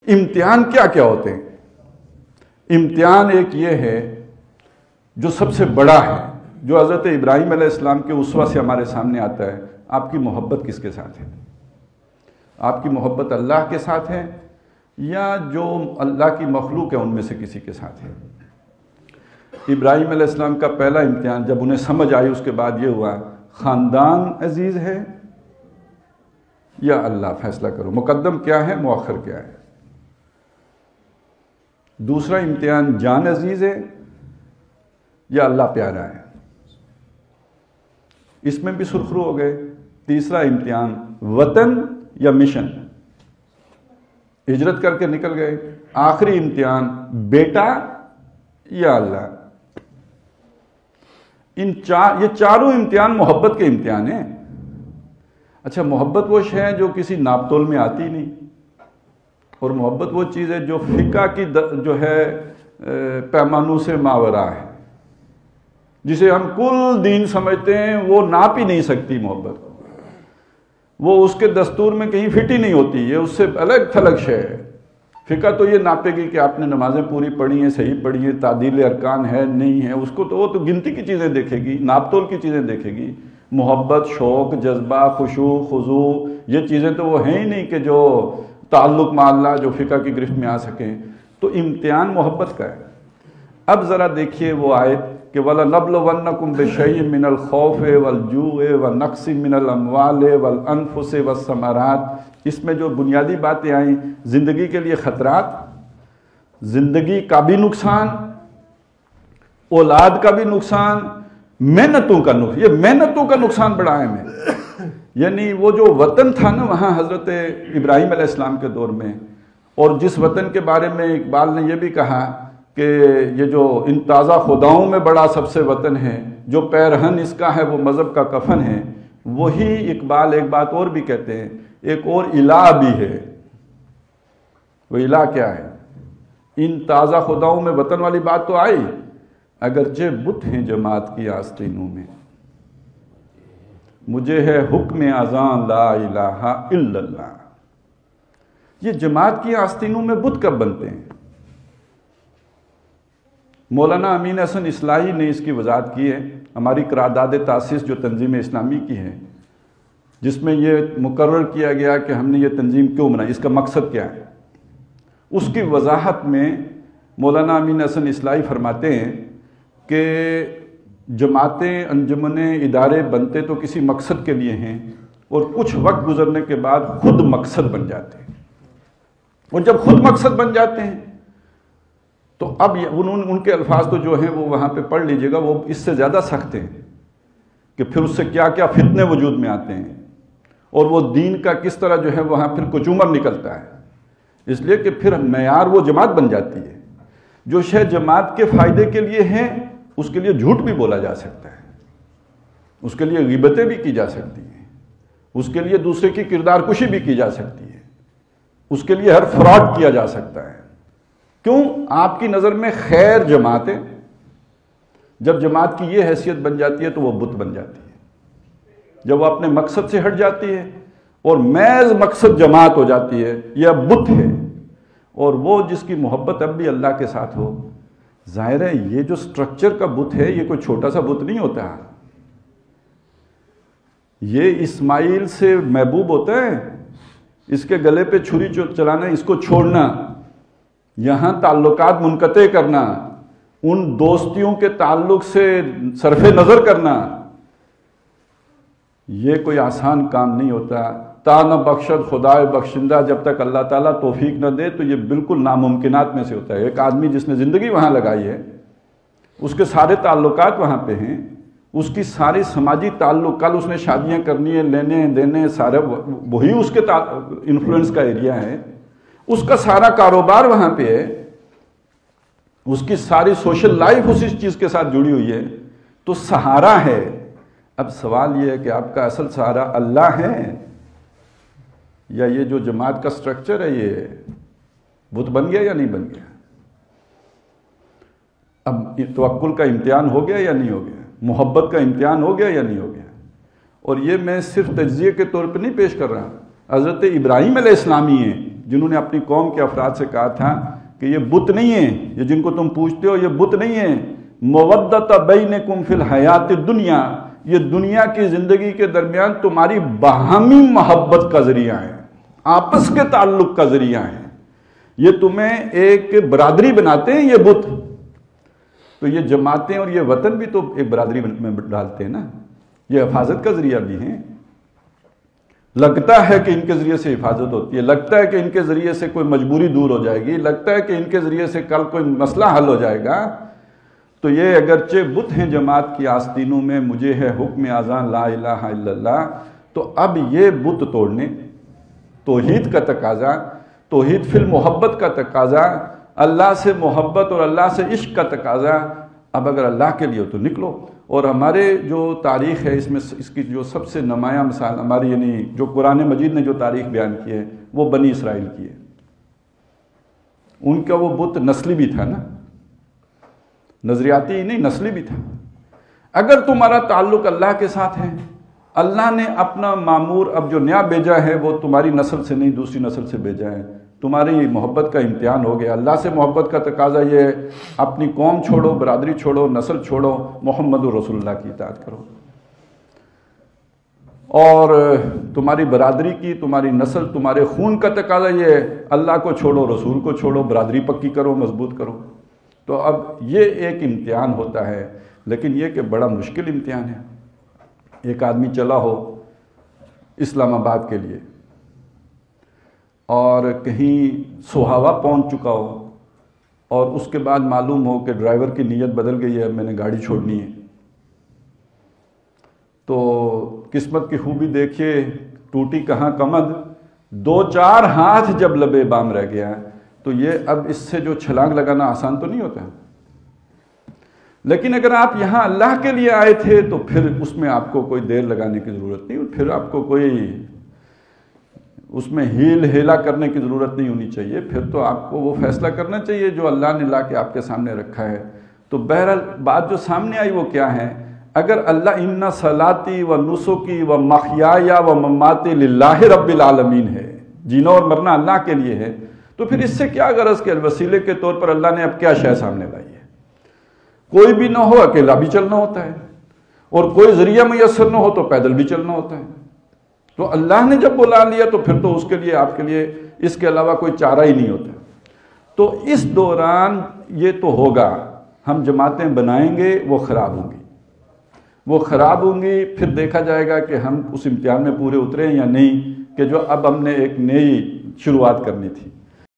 امتحان کیا کیا ہوتے ہیں؟ امتحان ایک یہ ہے جو سب سے بڑا ہے، جو حضرت ابراہیم علیہ السلام کے اسوہ سے ہمارے سامنے آتا ہے. آپ کی محبت کس کے ساتھ ہے؟ آپ کی محبت اللہ کے ساتھ ہے یا جو اللہ کی مخلوق ہے ان میں سے کسی کے ساتھ ہے؟ ابراہیم علیہ السلام کا پہلا امتحان جب انہیں سمجھ آئی اس کے بعد یہ ہوا، خاندان عزیز ہے یا اللہ؟ فیصلہ کرو، مقدم کیا ہے، مؤخر کیا ہے؟ دوسرا امتحان، جان عزیز ہے یا اللہ پیارا ہے؟ اس میں بھی سرخرو ہو گئے. تیسرا امتحان، وطن یا مشن؟ ہجرت کر کے نکل گئے. آخری امتحان، بیٹا یا اللہ؟ یہ چاروں امتحان محبت کے امتحان ہیں. اچھا، محبت وہ شے ہے جو کسی ناپ تول میں آتی نہیں، اور محبت وہ چیز ہے جو فقہ کی جو ہے پیمانوں سے ماورا ہے، جسے ہم کل دین سمجھتے ہیں، وہ ناپ ہی نہیں سکتی محبت کو، وہ اس کے دستور میں کہیں فٹ ہی نہیں ہوتی، یہ اس سے الگ تھلگ شے ہے. فقہ تو یہ ناپے گی کہ آپ نے نمازیں پوری پڑھی ہیں، صحیح پڑھی ہیں، تعدیل ارکان ہے نہیں ہے، اس کو تو وہ تو گنتی کی چیزیں دیکھے گی، ناپ تول کی چیزیں دیکھے گی. محبت، شوق، جذبہ، خشوع، خضوع، یہ چیزیں تو وہ ہیں ہی نہیں کہ جو تعلق مع اللہ جو فقہ کی گرفت میں آ سکیں. تو امتحان محبت کا ہے. اب ذرا دیکھیے وہ آیت کہ وَلَنَبْلُوَنَّكُمْ بِشَيْءٍ مِّنَ الْخَوْفِ وَالْجُوعِ وَنَقْصٍ مِّنَ الْأَمْوَالِ وَالْأَنفُسِ وَالثَّمَرَاتِ، اس میں جو بنیادی باتیں آئیں، زندگی کے لیے خطرات، زندگی کا بھی نقصان، اولاد کا بھی نقصان، محنتوں کا نقصان. یہ محنتوں کا نقصان بڑا اہم ہے. یعنی وہ جو وطن تھا نا وہاں حضرت ابراہیم علیہ السلام کے دور میں، اور جس وطن کے بارے میں اقبال نے یہ بھی کہا کہ یہ جو ان تازہ خداؤں میں بڑا سب سے وطن ہے، جو پیرہن اس کا ہے وہ مذہب کا کفن ہے، وہی اقبال ایک بات اور بھی کہتے ہیں، ایک اور الہ بھی ہے. وہ الہ کیا ہے؟ ان تازہ خداؤں میں وطن والی بات تو آئی، اگرچہ بت ہیں جماعت کی آستینوں میں، مجھے ہے حکم اذان لا الہ الا اللہ. یہ جماعت کی آستینوں میں بت کب بنتے ہیں؟ مولانا امین حسن اصلاحی نے اس کی وضاحت کی ہے. ہماری قرارداد تاسیس جو تنظیم اسلامی کی ہے، جس میں یہ مقرر کیا گیا کہ ہم نے یہ تنظیم کیوں بنائی، اس کا مقصد کیا ہے، اس کی وضاحت میں مولانا امین حسن اصلاحی فرماتے ہیں کہ جماعتیں، انجمنیں، ادارے بنتے تو کسی مقصد کے لیے ہیں، اور کچھ وقت گزرنے کے بعد خود مقصد بن جاتے ہیں. اور جب خود مقصد بن جاتے ہیں تو اب ان کے الفاظ تو جو ہیں وہ وہاں پہ پڑھ لیجئے گا، وہ اس سے زیادہ سخت ہیں کہ پھر اس سے کیا کیا فتنے وجود میں آتے ہیں، اور وہ دین کا کس طرح جو ہے وہاں پھر کچومر نکلتا ہے. اس لیے کہ پھر معیار وہ جماعت بن جاتی ہے. جو شے جماعت کے فائدے کے لیے ہیں اس کے لیے جھوٹ بھی بولا جا سکتا ہے، اس کے لیے غیبتیں بھی کی جا سکتی ہیں، اس کے لیے دوسرے کی کردار کشی بھی کی جا سکتی ہے، اس کے لیے ہر فراڈ کیا جا سکتا ہے. کیوں؟ آپ کی نظر میں خیر جماعت ہے. جب جماعت کی یہ حیثیت بن جاتی ہے تو وہ بت بن جاتی ہے. جب وہ اپنے مقصد سے ہٹ جاتی ہے اور محض مقصد جماعت ہو جاتی ہے، یہ اب بت ہے. اور وہ جس کی محبت اب بھی اللہ کے ساتھ ہو، ظاہر ہے یہ جو سٹرکچر کا بت ہے یہ کوئی چھوٹا سا بت نہیں ہوتا. یہ اسماعیل سے محبوب ہوتا ہے، اس کے گلے پہ چھری چلانا، اس کو چھوڑنا، یہاں تعلقات منقطع کرنا، ان دوستیوں کے تعلق سے صرف نظر کرنا، یہ کوئی آسان کام نہیں ہوتا. تا نہ بخشد خدائے بخشندہ، جب تک اللہ تعالیٰ توفیق نہ دے تو یہ بالکل ناممکنات میں سے ہوتا ہے. ایک آدمی جس نے زندگی وہاں لگائی ہے، اس کے سارے تعلقات وہاں پہ ہیں، اس کی ساری سماجی تعلق، کل اس نے شادیاں کرنی ہیں، لینے دینے سارے وہی اس کے انفلوئنس کا ایریا ہے، اس کا سارا کاروبار وہاں پہ ہے، اس کی ساری سوشل لائف اسی چیز کے ساتھ جڑی ہوئی ہے، تو سہارا ہے. اب سوال یہ ہے کہ آپ کا اصل سہارا اللہ ہے یا یہ جو جماعت کا سٹرکچر ہے یہ بت بن گیا یا نہیں بن گیا؟ اب توکل کا امتحان ہو گیا یا نہیں ہو گیا؟ محبت کا امتحان ہو گیا یا نہیں ہو گیا؟ اور یہ میں صرف تجزیے کے طور پہ نہیں پیش کر رہا. حضرت ابراہیم علیہ السلام ہی ہیں جنہوں نے اپنی قوم کے افراد سے کہا تھا کہ یہ بت نہیں ہے، یہ جن کو تم پوچھتے ہو یہ بت نہیں ہے، مودۃ بینکم فی الحیات الدنیا، یہ دنیا کی زندگی کے درمیان تمہاری باہمی محبت کا ذریعہ ہے، آپس کے تعلق کا ذریعہ ہے، یہ تمہیں ایک برادری بناتے ہیں یہ بت۔ تو یہ جماعتیں اور یہ وطن بھی تو ایک برادری میں ڈالتے ہیں نا، یہ حفاظت کا ذریعہ بھی ہیں۔ لگتا ہے کہ ان کے ذریعے سے حفاظت ہوتی ہے، لگتا ہے کہ ان کے ذریعے سے کوئی مجبوری دور ہو جائے گی، لگتا ہے کہ ان کے ذریعے سے کل کوئی مسئلہ حل ہو جائے گا، تو یہ اگرچہ بت ہیں جماعت کی آستینوں میں، مجھے ہے حکم اذان لا الہ الا اللہ، تو اب یہ بت توڑنے، توحید کا تقاضا، توحید فی المحبت کا تقاضا، اللہ سے محبت اور اللہ سے عشق کا تقاضا، اب اگر اللہ کے لیے ہو تو نکلو۔ اور ہمارے جو تاریخ ہے اس میں اس کی جو سب سے نمایاں مثال ہماری یعنی جو قرآن مجید نے جو تاریخ بیان کی ہے وہ بنی اسرائیل کی ہے۔ ان کا وہ بت نسلی بھی تھا نا، نظریاتی ہی نہیں نسلی بھی تھا۔ اگر تمہارا تعلق اللہ کے ساتھ ہے، اللہ نے اپنا معمور اب جو نیا بھیجا ہے وہ تمہاری نسل سے نہیں دوسری نسل سے بھیجا ہے، تمہاری محبت کا امتحان ہو گیا۔ اللہ سے محبت کا تقاضا یہ ہے اپنی قوم چھوڑو، برادری چھوڑو، نسل چھوڑو، محمد رسول اللہ کی اطاعت کرو۔ اور تمہاری برادری کی، تمہاری نسل، تمہارے خون کا تقاضا یہ ہے اللہ کو چھوڑو، رسول کو چھوڑو، برادری پکی کرو، مضبوط کرو۔ تو اب یہ ایک امتحان ہوتا ہے، لیکن یہ کہ بڑا مشکل امتحان ہے۔ ایک آدمی چلا ہو اسلام آباد کے لیے اور کہیں سہاوا پہنچ چکا ہو، اور اس کے بعد معلوم ہو کہ ڈرائیور کی نیت بدل گئی ہے، میں نے گاڑی چھوڑنی ہے، تو قسمت کی خوبی دیکھیے ٹوٹی کہاں کمد، 2-4 ہاتھ جب لبے بام رہ گیا، تو یہ اب اس سے جو چھلانگ لگانا آسان تو نہیں ہوتا۔ لیکن اگر آپ یہاں اللہ کے لیے آئے تھے تو پھر اس میں آپ کو کوئی دیر لگانے کی ضرورت نہیں، پھر آپ کو کوئی اس میں ہیل ہیلا کرنے کی ضرورت نہیں ہونی چاہیے، پھر تو آپ کو وہ فیصلہ کرنا چاہیے جو اللہ نے لا کے آپ کے سامنے رکھا ہے۔ تو بہرحال بات جو سامنے آئی وہ کیا ہے؟ اگر اللہ ان صلاتی و نسکی و محیای و مماتی للہ رب العالمین ہے، جینا اور مرنا اللہ کے لیے ہے، تو پھر اس سے کیا غرض کہ وسیلے کے طور پر اللہ نے اب کیا شے سامنے لائی ہے؟ کوئی بھی نہ ہو اکیلا بھی چلنا ہوتا ہے، اور کوئی ذریعہ میسر نہ ہو تو پیدل بھی چلنا ہوتا ہے۔ تو اللہ نے جب بلا لیا تو پھر تو اس کے لیے آپ کے لیے اس کے علاوہ کوئی چارہ ہی نہیں ہوتا۔ تو اس دوران یہ تو ہوگا، ہم جماعتیں بنائیں گے، وہ خراب ہوں گی، وہ خراب ہوں گی، پھر دیکھا جائے گا کہ ہم اس امتحان میں پورے اترے ہیں یا نہیں، کہ جو اب ہم نے ایک نئی شروعات کرنی تھی۔